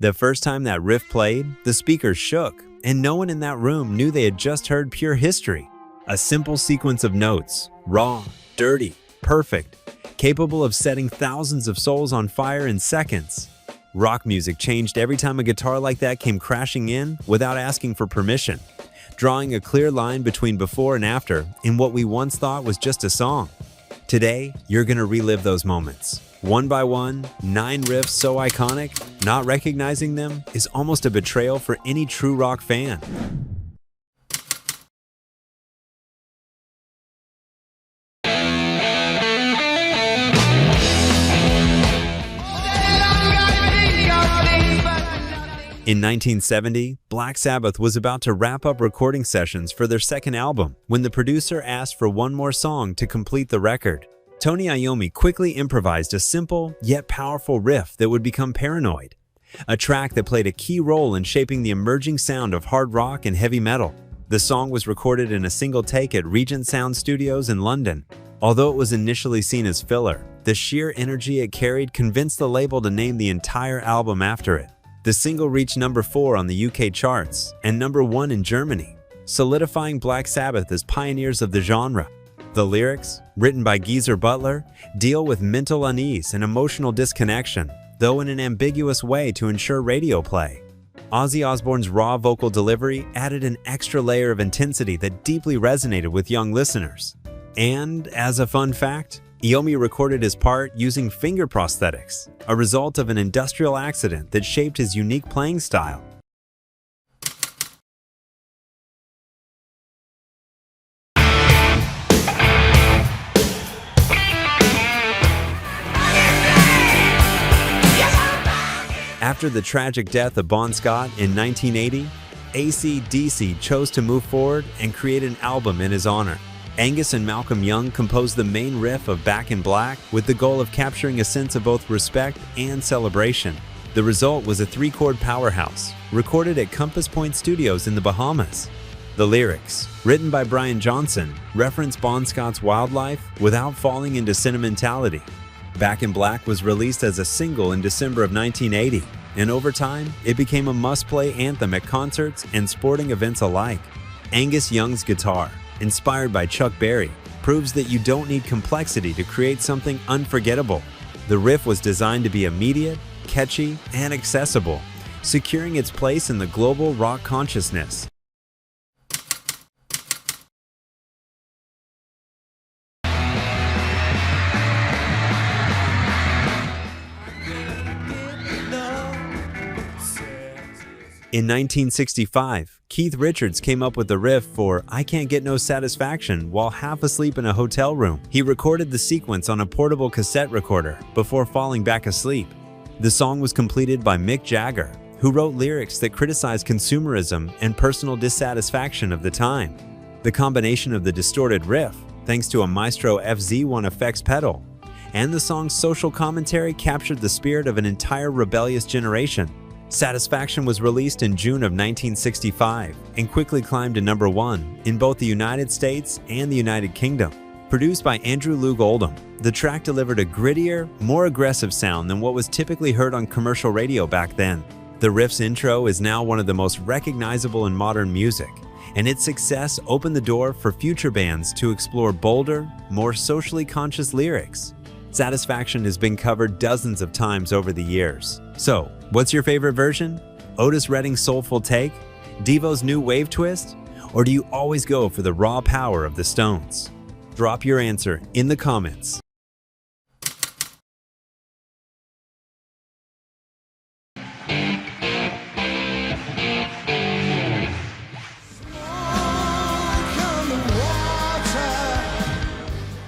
The first time that riff played, the speakers shook, and no one in that room knew they had just heard pure history. A simple sequence of notes, raw, dirty, perfect, capable of setting thousands of souls on fire in seconds. Rock music changed every time a guitar like that came crashing in without asking for permission, drawing a clear line between before and after in what we once thought was just a song. Today, you're gonna relive those moments. One by one, 9 riffs so iconic, not recognizing them is almost a betrayal for any true rock fan. In 1970, Black Sabbath was about to wrap up recording sessions for their second album when the producer asked for one more song to complete the record. Tony Iommi quickly improvised a simple yet powerful riff that would become Paranoid, a track that played a key role in shaping the emerging sound of hard rock and heavy metal. The song was recorded in a single take at Regent Sound Studios in London. Although it was initially seen as filler, the sheer energy it carried convinced the label to name the entire album after it. The single reached number 4 on the UK charts and number 1 in Germany, solidifying Black Sabbath as pioneers of the genre. The lyrics, written by Geezer Butler, deal with mental unease and emotional disconnection, though in an ambiguous way to ensure radio play. Ozzy Osbourne's raw vocal delivery added an extra layer of intensity that deeply resonated with young listeners. And, as a fun fact, Iommi recorded his part using finger prosthetics, a result of an industrial accident that shaped his unique playing style. After the tragic death of Bon Scott in 1980, AC/DC chose to move forward and create an album in his honor. Angus and Malcolm Young composed the main riff of Back in Black with the goal of capturing a sense of both respect and celebration. The result was a 3-chord powerhouse, recorded at Compass Point Studios in the Bahamas. The lyrics, written by Brian Johnson, reference Bon Scott's wildlife without falling into sentimentality. Back in Black was released as a single in December of 1980, and over time, it became a must-play anthem at concerts and sporting events alike. Angus Young's guitar, inspired by Chuck Berry, proves that you don't need complexity to create something unforgettable. The riff was designed to be immediate, catchy, and accessible, securing its place in the global rock consciousness. In 1965, Keith Richards came up with the riff for I Can't Get No Satisfaction while half asleep in a hotel room. He recorded the sequence on a portable cassette recorder before falling back asleep. The song was completed by Mick Jagger, who wrote lyrics that criticized consumerism and personal dissatisfaction of the time. The combination of the distorted riff, thanks to a Maestro FZ1 effects pedal, and the song's social commentary captured the spirit of an entire rebellious generation. Satisfaction was released in June of 1965 and quickly climbed to number 1 in both the United States and the United Kingdom. Produced by Andrew Loog Oldham, the track delivered a grittier, more aggressive sound than what was typically heard on commercial radio back then. The riff's intro is now one of the most recognizable in modern music, and its success opened the door for future bands to explore bolder, more socially conscious lyrics. Satisfaction has been covered dozens of times over the years. So, what's your favorite version? Otis Redding's soulful take? Devo's new wave twist? Or do you always go for the raw power of the Stones? Drop your answer in the comments.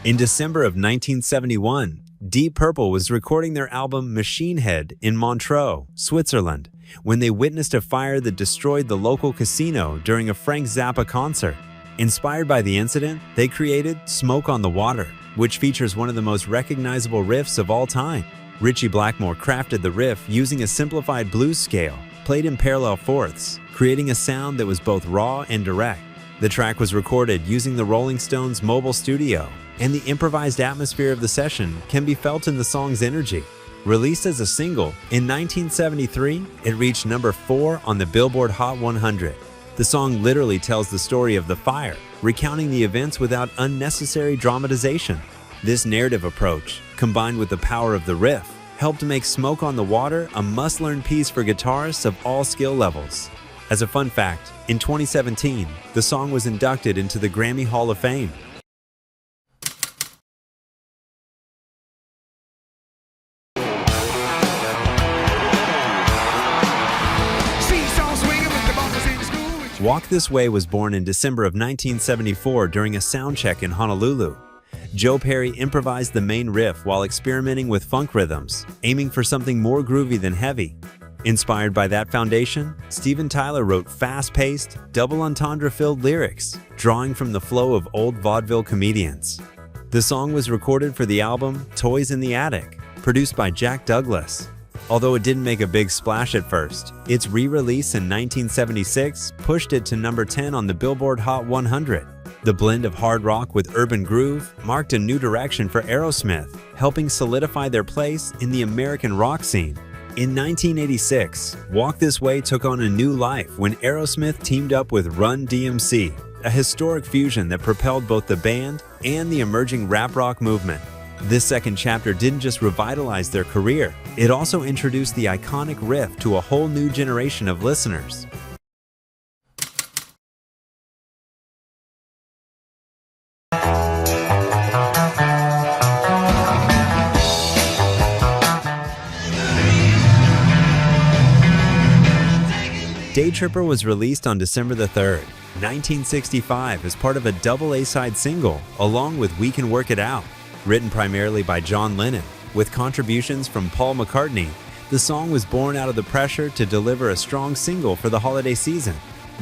In December of 1971, Deep Purple was recording their album Machine Head in Montreux, Switzerland, when they witnessed a fire that destroyed the local casino during a Frank Zappa concert. Inspired by the incident, they created Smoke on the Water, which features one of the most recognizable riffs of all time. Ritchie Blackmore crafted the riff using a simplified blues scale, played in parallel fourths, creating a sound that was both raw and direct. The track was recorded using the Rolling Stones' mobile studio, and the improvised atmosphere of the session can be felt in the song's energy. Released as a single, in 1973, it reached number 4 on the Billboard Hot 100. The song literally tells the story of the fire, recounting the events without unnecessary dramatization. This narrative approach, combined with the power of the riff, helped make Smoke on the Water a must-learn piece for guitarists of all skill levels. As a fun fact, in 2017, the song was inducted into the Grammy Hall of Fame. Walk This Way was born in December of 1974 during a sound check in Honolulu. Joe Perry improvised the main riff while experimenting with funk rhythms, aiming for something more groovy than heavy. Inspired by that foundation, Steven Tyler wrote fast-paced, double entendre-filled lyrics, drawing from the flow of old vaudeville comedians. The song was recorded for the album Toys in the Attic, produced by Jack Douglas. Although it didn't make a big splash at first, its re-release in 1976 pushed it to number 10 on the Billboard Hot 100. The blend of hard rock with urban groove marked a new direction for Aerosmith, helping solidify their place in the American rock scene. In 1986, Walk This Way took on a new life when Aerosmith teamed up with Run DMC, a historic fusion that propelled both the band and the emerging rap rock movement. This second chapter didn't just revitalize their career, it also introduced the iconic riff to a whole new generation of listeners. Day Tripper was released on December 3rd, 1965 as part of a double A-side single, along with We Can Work It Out. Written primarily by John Lennon, with contributions from Paul McCartney, the song was born out of the pressure to deliver a strong single for the holiday season.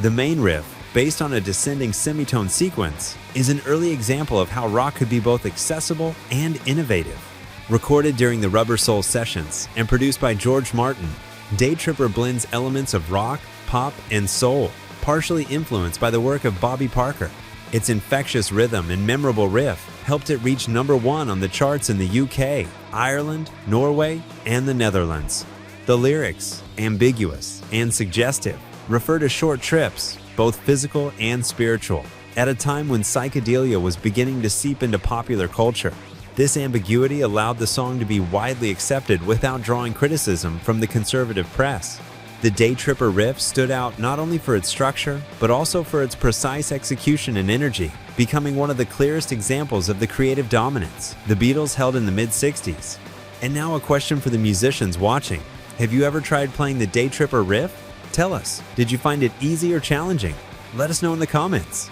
The main riff, based on a descending semitone sequence, is an early example of how rock could be both accessible and innovative. Recorded during the Rubber Soul sessions and produced by George Martin, Day Tripper blends elements of rock, pop, and soul, partially influenced by the work of Bobby Parker. Its infectious rhythm and memorable riff helped it reach number 1 on the charts in the UK, Ireland, Norway, and the Netherlands. The lyrics, ambiguous and suggestive, refer to short trips, both physical and spiritual, at a time when psychedelia was beginning to seep into popular culture. This ambiguity allowed the song to be widely accepted without drawing criticism from the conservative press. The Day Tripper riff stood out not only for its structure, but also for its precise execution and energy, becoming one of the clearest examples of the creative dominance the Beatles held in the mid-60s. And now a question for the musicians watching. Have you ever tried playing the Day Tripper riff? Tell us, did you find it easy or challenging? Let us know in the comments.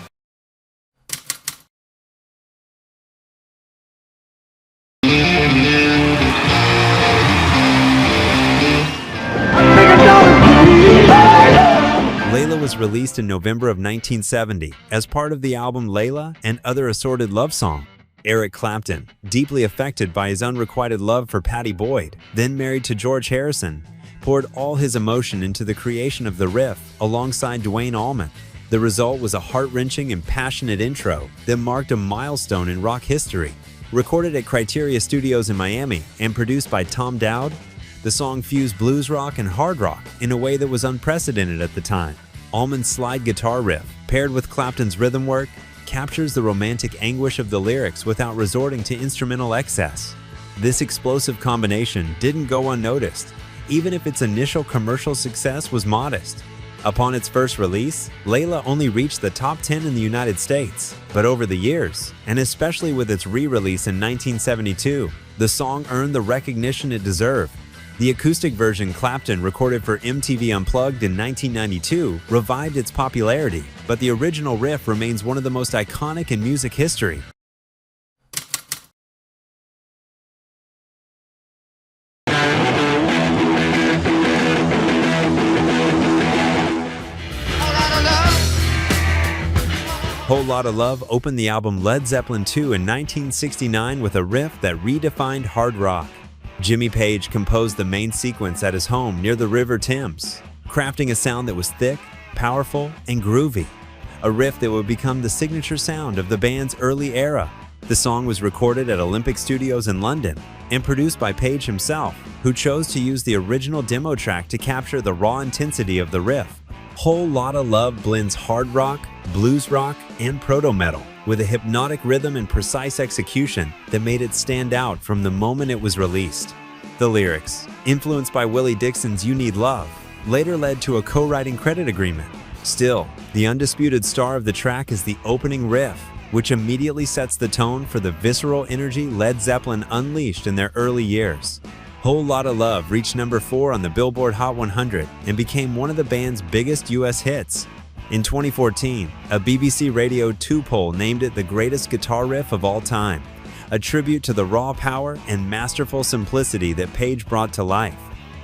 Layla was released in November of 1970 as part of the album Layla and Other Assorted Love Song. Eric Clapton, deeply affected by his unrequited love for Pattie Boyd, then married to George Harrison, poured all his emotion into the creation of the riff alongside Duane Allman. The result was a heart-wrenching and passionate intro that marked a milestone in rock history. Recorded at Criteria Studios in Miami and produced by Tom Dowd, the song fused blues rock and hard rock in a way that was unprecedented at the time. Allman's slide guitar riff, paired with Clapton's rhythm work, captures the romantic anguish of the lyrics without resorting to instrumental excess. This explosive combination didn't go unnoticed, even if its initial commercial success was modest. Upon its first release, Layla only reached the top 10 in the United States, but over the years, and especially with its re-release in 1972, the song earned the recognition it deserved. The acoustic version Clapton recorded for MTV Unplugged in 1992 revived its popularity, but the original riff remains one of the most iconic in music history. Whole Lotta Love opened the album Led Zeppelin II in 1969 with a riff that redefined hard rock. Jimmy Page composed the main sequence at his home near the River Thames, crafting a sound that was thick, powerful, and groovy, a riff that would become the signature sound of the band's early era. The song was recorded at Olympic Studios in London and produced by Page himself, who chose to use the original demo track to capture the raw intensity of the riff. Whole Lotta Love blends hard rock, blues rock, and proto-metal with a hypnotic rhythm and precise execution that made it stand out from the moment it was released. The lyrics, influenced by Willie Dixon's You Need Love, later led to a co-writing credit agreement. Still, the undisputed star of the track is the opening riff, which immediately sets the tone for the visceral energy Led Zeppelin unleashed in their early years. Whole Lotta Love reached number 4 on the Billboard Hot 100 and became one of the band's biggest US hits. In 2014, a BBC Radio 2 poll named it the greatest guitar riff of all time, a tribute to the raw power and masterful simplicity that Page brought to life.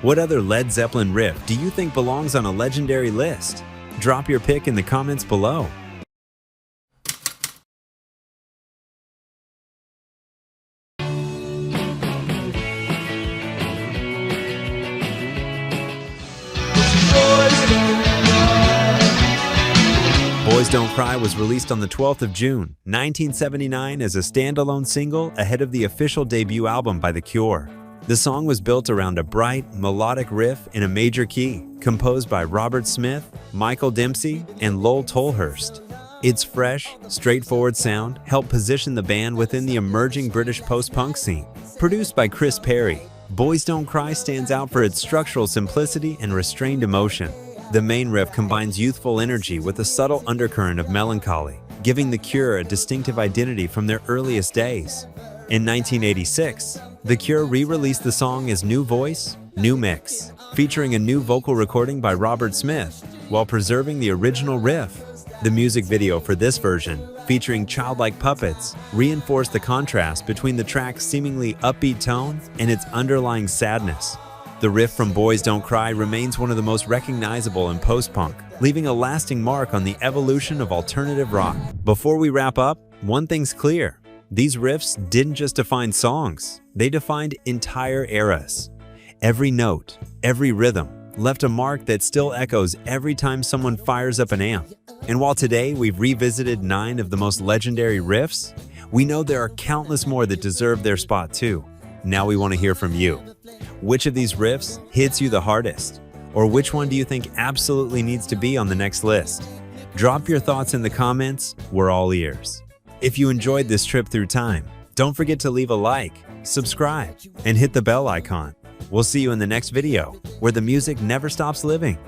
What other Led Zeppelin riff do you think belongs on a legendary list? Drop your pick in the comments below. Boys Don't Cry was released on the 12th of June, 1979 as a standalone single ahead of the official debut album by The Cure. The song was built around a bright, melodic riff in a major key, composed by Robert Smith, Michael Dempsey, and Lowell Tolhurst. Its fresh, straightforward sound helped position the band within the emerging British post-punk scene. Produced by Chris Perry, Boys Don't Cry stands out for its structural simplicity and restrained emotion. The main riff combines youthful energy with a subtle undercurrent of melancholy, giving The Cure a distinctive identity from their earliest days. In 1986, The Cure re-released the song as New Voice, New Mix, featuring a new vocal recording by Robert Smith, while preserving the original riff. The music video for this version, featuring childlike puppets, reinforced the contrast between the track's seemingly upbeat tone and its underlying sadness. The riff from Boys Don't Cry remains one of the most recognizable in post-punk, leaving a lasting mark on the evolution of alternative rock. Before we wrap up, one thing's clear. These riffs didn't just define songs, they defined entire eras. Every note, every rhythm, left a mark that still echoes every time someone fires up an amp. And while today we've revisited 9 of the most legendary riffs, we know there are countless more that deserve their spot too. Now we want to hear from you. Which of these riffs hits you the hardest? Or which one do you think absolutely needs to be on the next list? Drop your thoughts in the comments, we're all ears. If you enjoyed this trip through time, don't forget to leave a like, subscribe, and hit the bell icon. We'll see you in the next video, where the music never stops living.